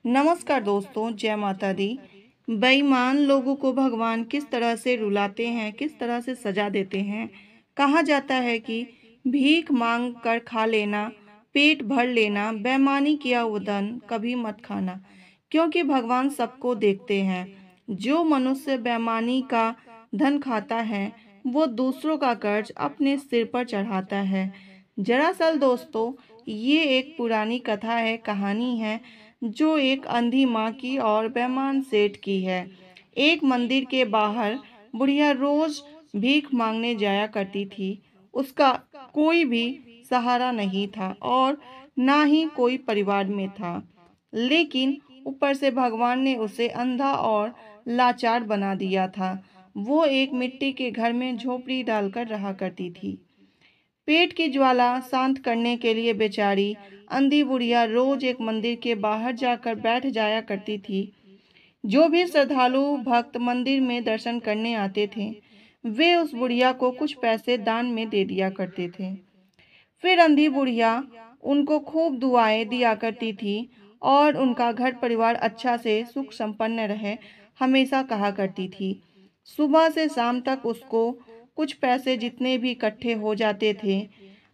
नमस्कार दोस्तों, जय माता दी। बेईमान लोगों को भगवान किस तरह से रुलाते हैं, किस तरह से सजा देते हैं। कहा जाता है कि भीख मांग कर खा लेना, पेट भर लेना, बेईमानी किया हुआ धन कभी मत खाना, क्योंकि भगवान सबको देखते हैं। जो मनुष्य बेईमानी का धन खाता है, वो दूसरों का कर्ज अपने सिर पर चढ़ाता है। दरअसल दोस्तों, ये एक पुरानी कथा है, कहानी है, जो एक अंधी माँ की और बेईमान सेठ की है। एक मंदिर के बाहर बुढ़िया रोज भीख मांगने जाया करती थी। उसका कोई भी सहारा नहीं था और ना ही कोई परिवार में था। लेकिन ऊपर से भगवान ने उसे अंधा और लाचार बना दिया था। वो एक मिट्टी के घर में झोपड़ी डालकर रहा करती थी। पेट की ज्वाला शांत करने के लिए बेचारी अंधी बुढ़िया रोज एक मंदिर के बाहर जाकर बैठ जाया करती थी। जो भी श्रद्धालु भक्त मंदिर में दर्शन करने आते थे, वे उस बुढ़िया को कुछ पैसे दान में दे दिया करते थे। फिर अंधी बुढ़िया उनको खूब दुआएं दिया करती थी और उनका घर परिवार अच्छा से सुख संपन्न रहे, हमेशा कहा करती थी। सुबह से शाम तक उसको कुछ पैसे जितने भी इकट्ठे हो जाते थे,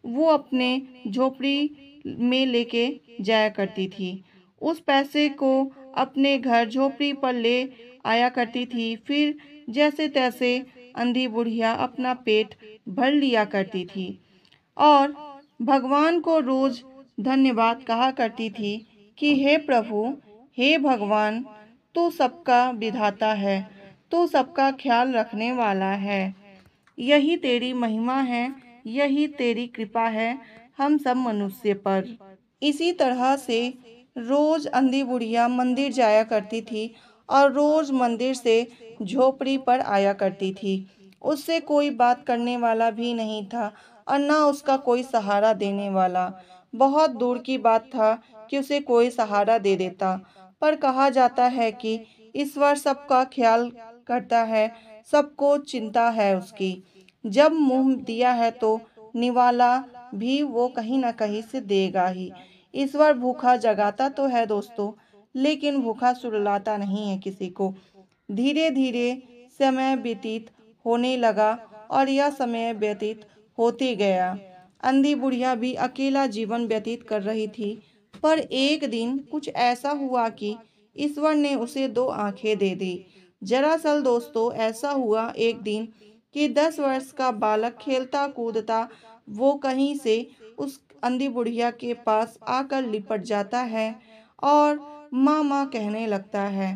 वो अपने झोपड़ी में लेके जाया करती थी। उस पैसे को अपने घर झोपड़ी पर ले आया करती थी। फिर जैसे तैसे अंधी बुढ़िया अपना पेट भर लिया करती थी और भगवान को रोज धन्यवाद कहा करती थी कि हे प्रभु, हे भगवान, तू सबका विधाता है, तू सबका ख्याल रखने वाला है। यही तेरी महिमा है, यही तेरी कृपा है हम सब मनुष्य पर। इसी तरह से रोज अंधी बुढ़िया मंदिर जाया करती थी और रोज मंदिर से झोपड़ी पर आया करती थी। उससे कोई बात करने वाला भी नहीं था और ना उसका कोई सहारा देने वाला। बहुत दूर की बात था कि उसे कोई सहारा दे देता, पर कहा जाता है कि ईश्वर सबका ख्याल करता है, सबको चिंता है उसकी। जब मुंह दिया है तो निवाला भी वो कहीं ना कहीं से देगा ही। ईश्वर भूखा जगाता तो है दोस्तों, लेकिन भूखा सुलाता नहीं है किसी को। धीरे धीरे समय व्यतीत होने लगा और यह समय व्यतीत होते गया। अंधी बुढ़िया भी अकेला जीवन व्यतीत कर रही थी, पर एक दिन कुछ ऐसा हुआ कि ईश्वर ने उसे दो आंखें दे दी। दरअसल दोस्तों, ऐसा हुआ एक दिन कि 10 वर्ष का बालक खेलता कूदता वो कहीं से उस अंधी बुढ़िया के पास आकर लिपट जाता है और माँ माँ कहने लगता है।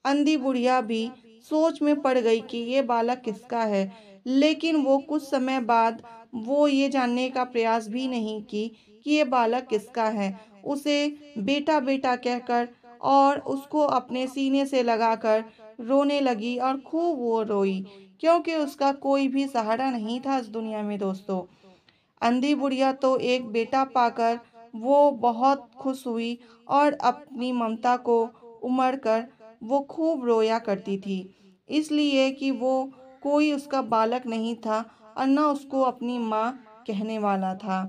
अंधी बुढ़िया भी सोच में पड़ गई कि ये बालक किसका है, लेकिन वो कुछ समय बाद वो ये जानने का प्रयास भी नहीं की कि ये बालक किसका है। उसे बेटा बेटा कहकर और उसको अपने सीने से लगाकर रोने लगी और खूब वो रोई, क्योंकि उसका कोई भी सहारा नहीं था इस दुनिया में दोस्तों। अंधी बुढ़िया तो एक बेटा पाकर वो बहुत खुश हुई और अपनी ममता को उमड़ कर वो खूब रोया करती थी, इसलिए कि वो कोई उसका बालक नहीं था और न उसको अपनी माँ कहने वाला था।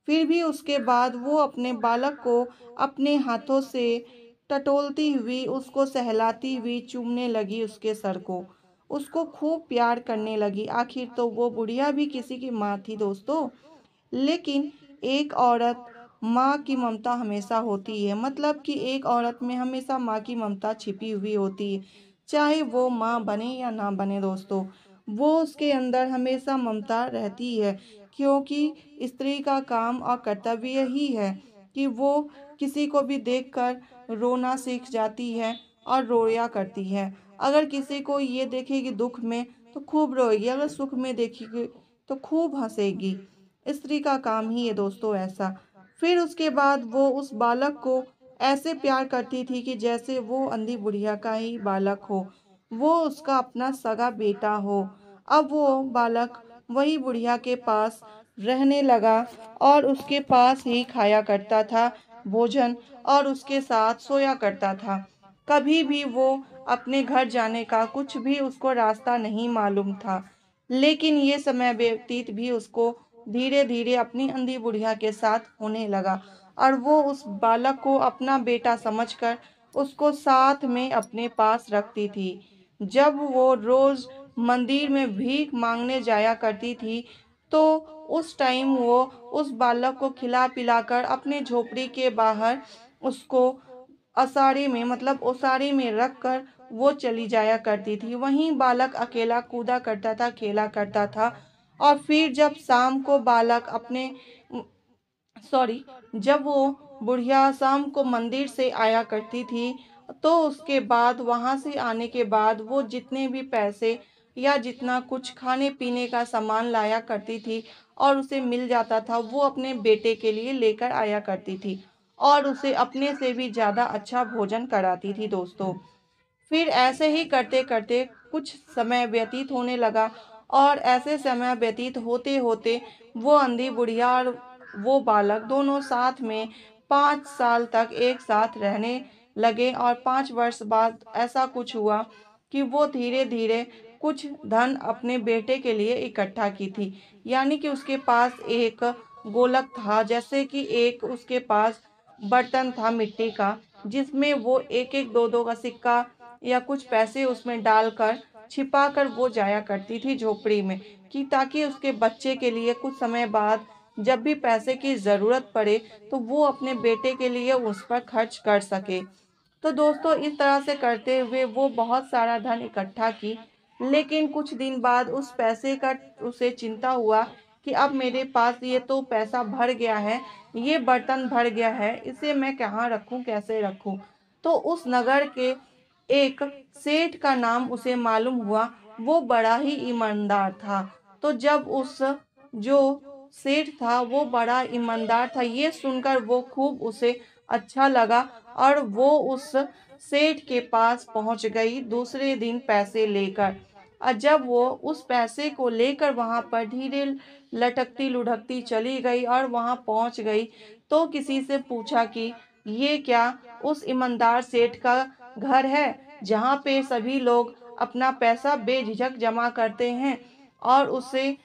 फिर भी उसके बाद वो अपने बालक को अपने हाथों से टटोलती हुई, उसको सहलाती हुई चूमने लगी उसके सर को। उसको खूब प्यार करने लगी। आखिर तो वो बुढ़िया भी किसी की माँ थी दोस्तों। लेकिन एक औरत माँ की ममता हमेशा होती है, मतलब कि एक औरत में हमेशा माँ की ममता छिपी हुई होती है। चाहे वो माँ बने या ना बने दोस्तों, वो उसके अंदर हमेशा ममता रहती है, क्योंकि स्त्री का काम और कर्तव्य यही है कि वो किसी को भी देखकर रोना सीख जाती है और रोया करती है। अगर किसी को ये देखेगी दुख में तो खूब रोएगी, अगर सुख में देखेगी तो खूब हंसेगी। स्त्री का काम ही है दोस्तों ऐसा। फिर उसके बाद वो उस बालक को ऐसे प्यार करती थी कि जैसे वो अंधी बुढ़िया का ही बालक हो, वो उसका अपना सगा बेटा हो। अब वो बालक वही बुढ़िया के पास रहने लगा और उसके पास ही खाया करता था भोजन और उसके साथ सोया करता था। कभी भी वो अपने घर जाने का कुछ भी उसको रास्ता नहीं मालूम था। लेकिन ये समय व्यतीत भी उसको धीरे धीरे अपनी अंधी बुढ़िया के साथ होने लगा और वो उस बालक को अपना बेटा समझकर उसको साथ में अपने पास रखती थी। जब वो रोज़ मंदिर में भीख मांगने जाया करती थी, तो उस टाइम वो उस बालक को खिला-पिलाकर अपने झोपड़ी के बाहर उसको असारे में मतलब ओसारे में रख कर वो चली जाया करती थी। वहीं बालक अकेला कूदा करता था, खेला करता था और फिर जब शाम को बालक अपने सॉरी जब वो बुढ़िया शाम को मंदिर से आया करती थी, तो उसके बाद वहाँ से आने के बाद वो जितने भी पैसे या जितना कुछ खाने पीने का सामान लाया करती थी और उसे मिल जाता था, वो अपने बेटे के लिए लेकर आया करती थी और उसे अपने से भी ज़्यादा अच्छा भोजन कराती थी दोस्तों। फिर ऐसे ही करते-करते कुछ समय व्यतीत होने लगा और ऐसे समय व्यतीत होते-होते वो अंधी बुढ़िया और वो बालक दोनों साथ में 5 साल तक एक साथ रहने लगे और 5 वर्ष बाद ऐसा कुछ हुआ कि वो धीरे-धीरे कुछ धन अपने बेटे के लिए इकट्ठा की थी। यानी कि उसके पास एक गोलक था, जैसे कि एक उसके पास बर्तन था मिट्टी का, जिसमें वो 1-1 2-2 का सिक्का या कुछ पैसे उसमें डालकर छिपाकर वो जाया करती थी झोपड़ी में, कि ताकि उसके बच्चे के लिए कुछ समय बाद जब भी पैसे की ज़रूरत पड़े तो वो अपने बेटे के लिए उस पर खर्च कर सके। तो दोस्तों इस तरह से करते हुए वो बहुत सारा धन इकट्ठा की, लेकिन कुछ दिन बाद उस पैसे का उसे चिंता हुआ कि अब मेरे पास ये तो पैसा भर गया है, ये बर्तन भर गया है, इसे मैं कहाँ रखूँ, कैसे रखूँ। तो उस नगर के एक सेठ का नाम उसे मालूम हुआ, वो बड़ा ही ईमानदार था। तो जब उस जो सेठ था वो बड़ा ईमानदार था, ये सुनकर वो खूब उसे अच्छा लगा और वो उस सेठ के पास पहुंच गई दूसरे दिन पैसे लेकर। और जब वो उस पैसे को लेकर वहां पर धीरे लटकती लुढ़कती चली गई और वहां पहुंच गई, तो किसी से पूछा कि ये क्या उस ईमानदार सेठ का घर है जहाँ पे सभी लोग अपना पैसा बेझिझक जमा करते हैं। और उससे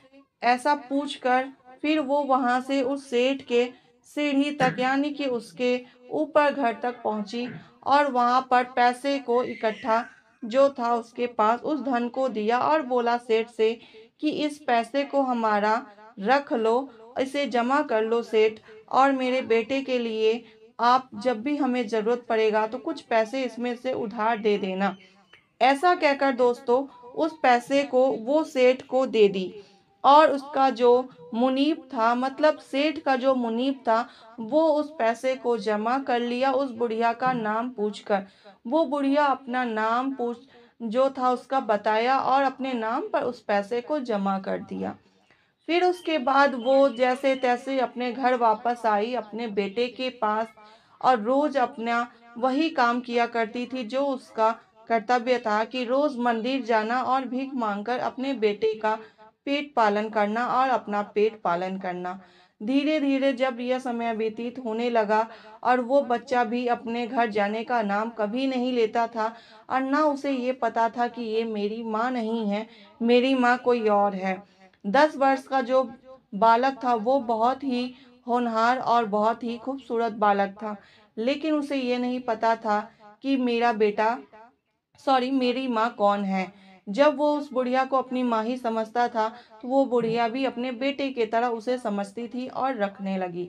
ऐसा पूछकर फिर वो वहां से उस सेठ के सीढ़ी तक यानी कि उसके ऊपर घर तक पहुंची और वहां पर पैसे को इकट्ठा जो था उसके पास उस धन को दिया और बोला सेठ से कि इस पैसे को हमारा रख लो, इसे जमा कर लो सेठ, और मेरे बेटे के लिए आप जब भी हमें ज़रूरत पड़ेगा तो कुछ पैसे इसमें से उधार दे देना। ऐसा कहकर दोस्तों उस पैसे को वो सेठ को दे दी और उसका जो मुनीब था मतलब सेठ का जो मुनीब था वो उस पैसे को जमा कर लिया उस बुढ़िया का नाम पूछकर। वो बुढ़िया अपना नाम पूछ जो था उसका बताया और अपने नाम पर उस पैसे को जमा कर दिया। फिर उसके बाद वो जैसे तैसे अपने घर वापस आई अपने बेटे के पास और रोज अपना वही काम किया करती थी जो उसका कर्तव्य था कि रोज मंदिर जाना और भीख मांगकर अपने बेटे का पेट पालन करना और अपना पेट पालन करना। धीरे धीरे जब यह समय व्यतीत होने लगा और वो बच्चा भी अपने घर जाने का नाम कभी नहीं लेता था और ना उसे ये पता था कि ये मेरी माँ नहीं है, मेरी माँ कोई और है। 10 वर्ष का जो बालक था वो बहुत ही होनहार और बहुत ही खूबसूरत बालक था, लेकिन उसे ये नहीं पता था कि मेरी माँ कौन है। जब वो उस बुढ़िया को अपनी माँ ही समझता था, तो वो बुढ़िया भी अपने बेटे की तरह उसे समझती थी और रखने लगी।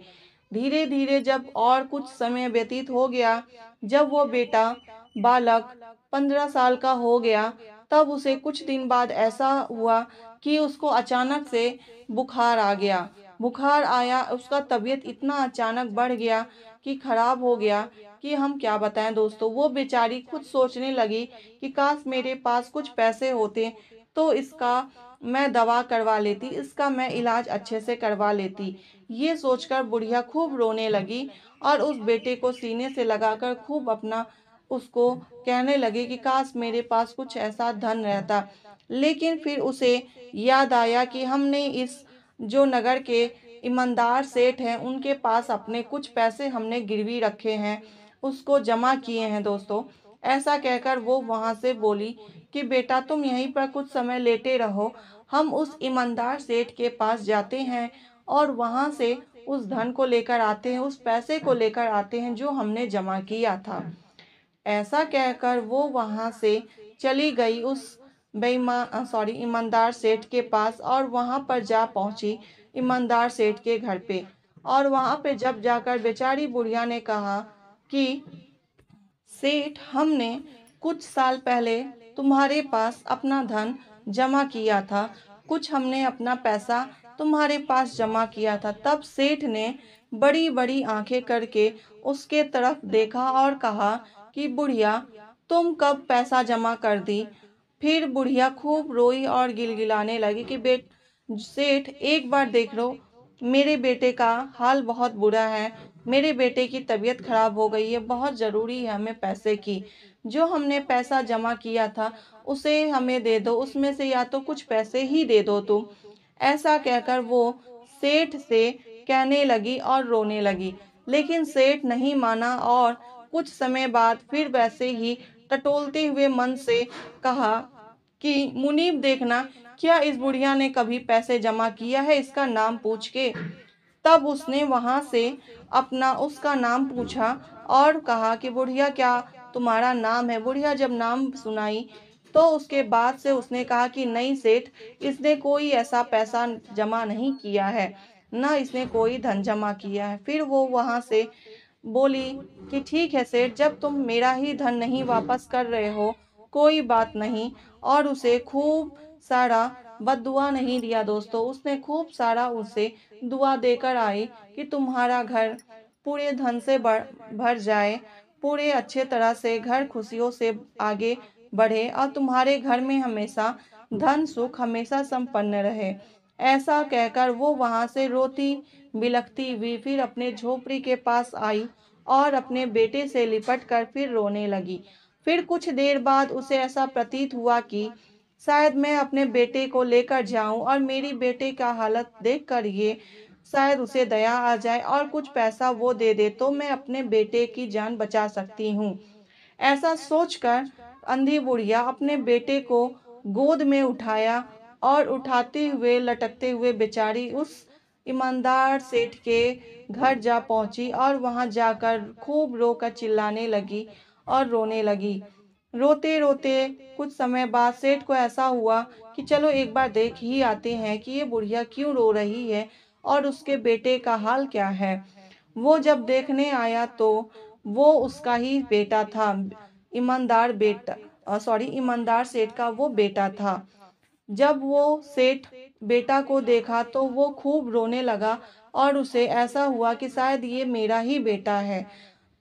धीरे धीरे जब और कुछ समय व्यतीत हो गया, जब वो बेटा बालक 15 साल का हो गया, तब उसे कुछ दिन बाद ऐसा हुआ कि उसको अचानक से बुखार आ गया। बुखार आया, उसका तबीयत इतना अचानक बढ़ गया कि खराब हो गया कि हम क्या बताएं दोस्तों। वो बेचारी खुद सोचने लगी कि काश मेरे पास कुछ पैसे होते तो इसका मैं दवा करवा लेती, इसका मैं इलाज अच्छे से करवा लेती। ये सोचकर बुढ़िया खूब रोने लगी और उस बेटे को सीने से लगाकर खूब अपना उसको कहने लगी कि काश मेरे पास कुछ ऐसा धन रहता। लेकिन फिर उसे याद आया कि हमने इस जो नगर के ईमानदार सेठ हैं उनके पास अपने कुछ पैसे हमने गिरवी रखे हैं, उसको जमा किए हैं दोस्तों। ऐसा कहकर वो वहां से बोली कि बेटा तुम यहीं पर कुछ समय लेटे रहो, हम उस ईमानदार सेठ के पास जाते हैं और वहां से उस धन को लेकर आते हैं, उस पैसे को लेकर आते हैं जो हमने जमा किया था। ऐसा कहकर वो वहाँ से चली गई उस ईमानदार सेठ के पास और वहाँ पर जा पहुँची ईमानदार सेठ के घर पे। और वहाँ पे जब जाकर बेचारी बुढ़िया ने कहा कि सेठ, हमने कुछ साल पहले तुम्हारे पास अपना धन जमा किया था, कुछ हमने अपना पैसा तुम्हारे पास जमा किया था। तब सेठ ने बड़ी बड़ी आंखें करके उसके तरफ देखा और कहा कि बुढ़िया, तुम कब पैसा जमा कर दी? फिर बुढ़िया खूब रोई और गिलगिलाने लगी कि बेट सेठ, एक बार देख लो, मेरे बेटे का हाल बहुत बुरा है, मेरे बेटे की तबीयत खराब हो गई है, बहुत ज़रूरी है हमें पैसे की। जो हमने पैसा जमा किया था उसे हमें दे दो, उसमें से या तो कुछ पैसे ही दे दो तुम। ऐसा कहकर वो सेठ से कहने लगी और रोने लगी। लेकिन सेठ नहीं माना और कुछ समय बाद फिर वैसे ही टटोलते हुए मन से कहा कि मुनीब, देखना क्या इस बुढ़िया ने कभी पैसे जमा किया है, इसका नाम पूछ के। तब उसने वहां से अपना उसका नाम पूछा और कहा कि बुढ़िया, क्या तुम्हारा नाम है? बुढ़िया जब नाम सुनाई तो उसके बाद से उसने कहा कि नहीं सेठ, इसने कोई ऐसा पैसा जमा नहीं किया है, ना इसने कोई धन जमा किया है। फिर वो वहां से बोली कि ठीक है सेठ, जब तुम मेरा ही धन नहीं वापस कर रहे हो, कोई बात नहीं। और उसे खूब सारा बददुआ नहीं दिया दोस्तों, उसने खूब सारा उसे दुआ देकर आई कि तुम्हारा घर पूरे धन से भर जाए, पूरे अच्छे तरह से घर खुशियों से आगे बढ़े और तुम्हारे घर में हमेशा धन सुख हमेशा संपन्न रहे। ऐसा कहकर वो वहां से रोती बिलखती हुई फिर अपने झोपड़ी के पास आई और अपने बेटे से लिपट कर फिर रोने लगी। फिर कुछ देर बाद उसे ऐसा प्रतीत हुआ कि शायद मैं अपने बेटे को लेकर जाऊं और मेरी बेटे का हालत देखकर ये शायद उसे दया आ जाए और कुछ पैसा वो दे दे तो मैं अपने बेटे की जान बचा सकती हूँ। ऐसा सोचकर अंधी बुढ़िया अपने बेटे को गोद में उठाया और उठाते हुए लटकते हुए बेचारी उस ईमानदार सेठ के घर जा पहुंची और वहां जाकर खूब रोकर चिल्लाने लगी और रोने लगी। रोते रोते कुछ समय बाद सेठ को ऐसा हुआ कि चलो एक बार देख ही आते हैं कि ये बुढ़िया क्यों रो रही है और उसके बेटे का हाल क्या है। वो जब देखने आया तो वो उसका ही बेटा था, ईमानदार सेठ का वो बेटा था। जब वो सेठ बेटा को देखा तो वो खूब रोने लगा और उसे ऐसा हुआ कि शायद ये मेरा ही बेटा है।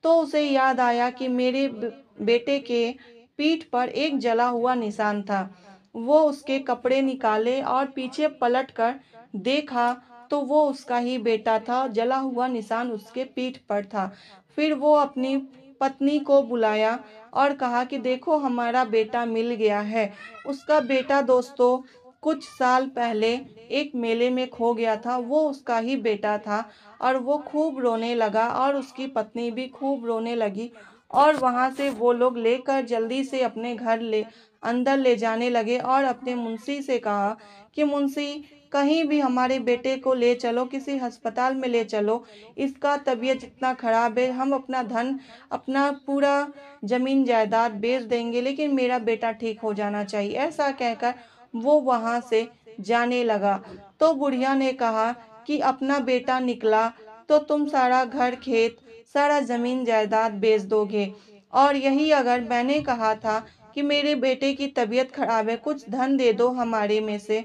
तो उसे याद आया कि मेरे बेटे के पीठ पर एक जला हुआ निशान था। वो उसके कपड़े निकाले और पीछे पलट कर देखा तो वो उसका ही बेटा था, जला हुआ निशान उसके पीठ पर था। फिर वो अपनी पत्नी को बुलाया और कहा कि देखो, हमारा बेटा मिल गया है। उसका बेटा दोस्तों कुछ साल पहले एक मेले में खो गया था, वो उसका ही बेटा था। और वो खूब रोने लगा और उसकी पत्नी भी खूब रोने लगी और वहां से वो लोग लेकर जल्दी से अपने घर अंदर ले जाने लगे और अपने मुंशी से कहा कि मुंशी, कहीं भी हमारे बेटे को ले चलो, किसी अस्पताल में ले चलो, इसका तबीयत इतना खराब है, हम अपना धन अपना पूरा जमीन जायदाद बेच देंगे, लेकिन मेरा बेटा ठीक हो जाना चाहिए। ऐसा कहकर वो वहां से जाने लगा। तो बुढ़िया ने कहा कि अपना बेटा निकला तो तुम सारा घर खेत सारा जमीन जायदाद बेच दोगे, और यही अगर मैंने कहा था कि मेरे बेटे की तबीयत खराब है, कुछ धन दे दो हमारे में से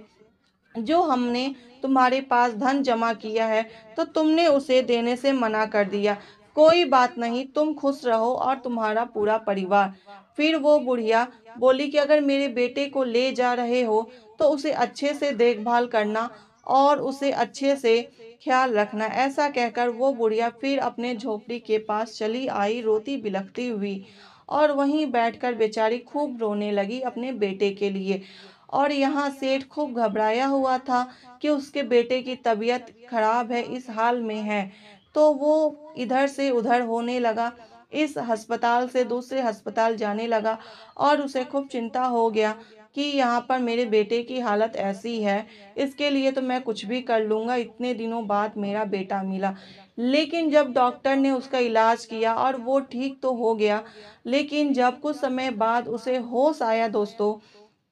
जो हमने तुम्हारे पास धन जमा किया है, तो तुमने उसे देने से मना कर दिया। कोई बात नहीं, तुम खुश रहो और तुम्हारा पूरा परिवार। फिर वो बुढ़िया बोली कि अगर मेरे बेटे को ले जा रहे हो तो उसे अच्छे से देखभाल करना और उसे अच्छे से ख्याल रखना। ऐसा कहकर वो बुढ़िया फिर अपने झोपड़ी के पास चली आई रोती बिलखती हुई और वहीं बैठकर बेचारी खूब रोने लगी अपने बेटे के लिए। और यहाँ सेठ खूब घबराया हुआ था कि उसके बेटे की तबीयत खराब है, इस हाल में है। तो वो इधर से उधर होने लगा, इस अस्पताल से दूसरे अस्पताल जाने लगा और उसे खूब चिंता हो गया। कि यहाँ पर मेरे बेटे की हालत ऐसी है, इसके लिए तो मैं कुछ भी कर लूँगा, इतने दिनों बाद मेरा बेटा मिला। लेकिन जब डॉक्टर ने उसका इलाज किया और वो ठीक तो हो गया, लेकिन जब कुछ समय बाद उसे होश आया दोस्तों,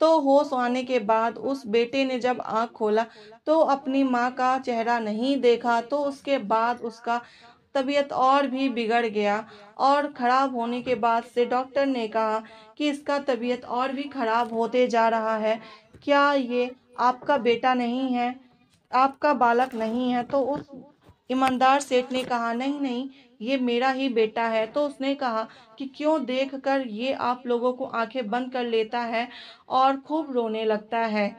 तो होश आने के बाद उस बेटे ने जब आँख खोला, तो अपनी माँ का चेहरा नहीं देखा, तो उसके बाद उसका तबीयत और भी बिगड़ गया और ख़राब होने के बाद से डॉक्टर ने कहा कि इसका तबीयत और भी ख़राब होते जा रहा है। क्या ये आपका बेटा नहीं है? आपका बालक नहीं है? तो उस ईमानदार सेठ ने कहा, नहीं नहीं, ये मेरा ही बेटा है। तो उसने कहा कि क्यों, देखकर ये आप लोगों को आंखें बंद कर लेता है और खूब रोने लगता है।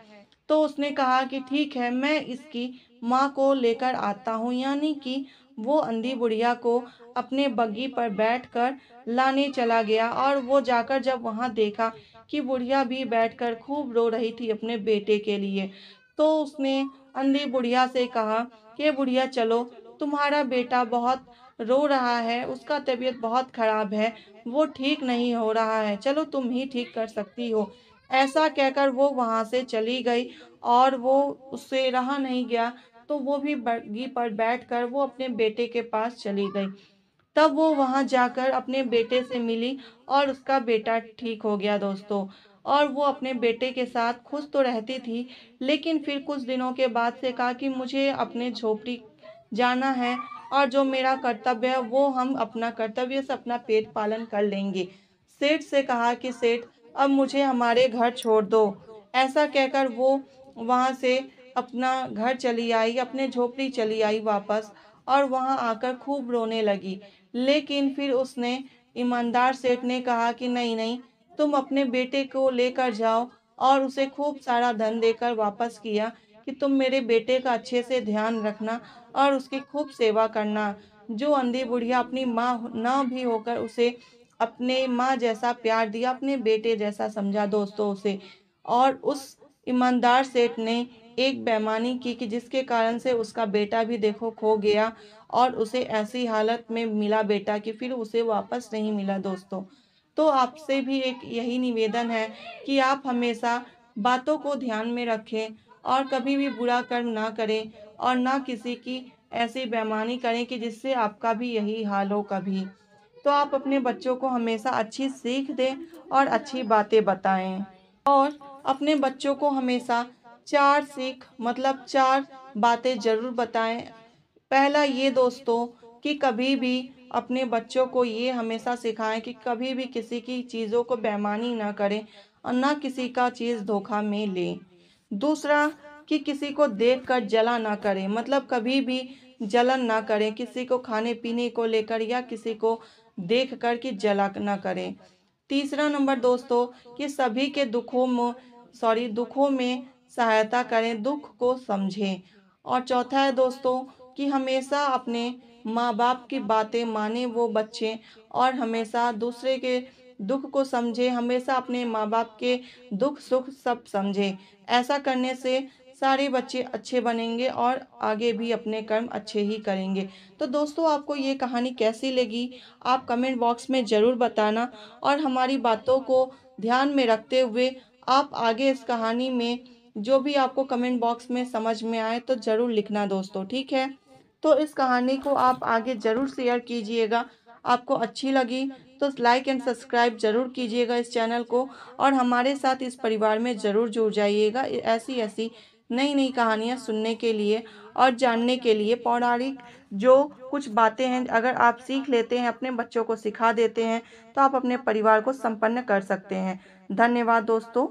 तो उसने कहा कि ठीक है, मैं इसकी माँ को लेकर आता हूँ, यानी कि वो अंधी बुढ़िया को अपने बग्गी पर बैठकर लाने चला गया और वो जाकर जब वहाँ देखा कि बुढ़िया भी बैठकर खूब रो रही थी अपने बेटे के लिए, तो उसने अंधी बुढ़िया से कहा कि बुढ़िया चलो, तुम्हारा बेटा बहुत रो रहा है, उसका तबीयत बहुत खराब है, वो ठीक नहीं हो रहा है, चलो तुम ही ठीक कर सकती हो। ऐसा कहकर वो वहाँ से चली गई और वो उससे रहा नहीं गया, तो वो भी बग्गी पर बैठकर वो अपने बेटे के पास चली गई। तब वो वहाँ जाकर अपने बेटे से मिली और उसका बेटा ठीक हो गया दोस्तों। और वो अपने बेटे के साथ खुश तो रहती थी, लेकिन फिर कुछ दिनों के बाद से कहा कि मुझे अपने झोपड़ी जाना है और जो मेरा कर्तव्य है वो हम अपना कर्तव्य से अपना पेट पालन कर लेंगे। सेठ से कहा कि सेठ, अब मुझे हमारे घर छोड़ दो। ऐसा कहकर वो वहाँ से अपना घर चली आई, अपने झोपड़ी चली आई वापस और वहाँ आकर खूब रोने लगी। लेकिन फिर उसने ईमानदार सेठ ने कहा कि नहीं नहीं, तुम अपने बेटे को लेकर जाओ और उसे खूब सारा धन देकर वापस किया कि तुम मेरे बेटे का अच्छे से ध्यान रखना और उसकी खूब सेवा करना। जो अंधी बुढ़िया अपनी माँ ना भी होकर उसे अपने माँ जैसा प्यार दिया, अपने बेटे जैसा समझा दोस्तों उसे। और उस ईमानदार सेठ ने एक बेईमानी की कि जिसके कारण से उसका बेटा भी देखो खो गया और उसे ऐसी हालत में मिला बेटा कि फिर उसे वापस नहीं मिला दोस्तों। तो आपसे भी एक यही निवेदन है कि आप हमेशा बातों को ध्यान में रखें और कभी भी बुरा कर्म ना करें और ना किसी की ऐसी बेईमानी करें कि जिससे आपका भी यही हाल हो कभी। तो आप अपने बच्चों को हमेशा अच्छी सीख दें और अच्छी बातें बताएं और अपने बच्चों को हमेशा 4 सीख मतलब 4 बातें ज़रूर बताएं। पहला ये दोस्तों कि कभी भी अपने बच्चों को ये हमेशा सिखाएं कि कभी भी किसी की चीज़ों को बेईमानी ना करें और ना किसी का चीज़ धोखा में लें। दूसरा कि किसी को देखकर जला ना करें, मतलब कभी भी जलन ना करें किसी को खाने पीने को लेकर या किसी को देख कर कि जला ना करें। तीसरा नंबर दोस्तों कि सभी के दुखों में सहायता करें, दुख को समझें। और चौथा है दोस्तों कि हमेशा अपने माँ बाप की बातें माने वो बच्चे और हमेशा दूसरे के दुख को समझे, हमेशा अपने माँ बाप के दुख सुख सब समझे। ऐसा करने से सारे बच्चे अच्छे बनेंगे और आगे भी अपने कर्म अच्छे ही करेंगे। तो दोस्तों आपको ये कहानी कैसी लगी, आप कमेंट बॉक्स में ज़रूर बताना और हमारी बातों को ध्यान में रखते हुए आप आगे इस कहानी में जो भी आपको कमेंट बॉक्स में समझ में आए तो ज़रूर लिखना दोस्तों, ठीक है। तो इस कहानी को आप आगे ज़रूर शेयर कीजिएगा। आपको अच्छी लगी तो लाइक एंड सब्सक्राइब ज़रूर कीजिएगा इस चैनल को और हमारे साथ इस परिवार में ज़रूर जुड़ जाइएगा ऐसी ऐसी नई नई कहानियाँ सुनने के लिए और जानने के लिए। पौराणिक जो कुछ बातें हैं अगर आप सीख लेते हैं, अपने बच्चों को सिखा देते हैं, तो आप अपने परिवार को संपन्न कर सकते हैं। धन्यवाद दोस्तों।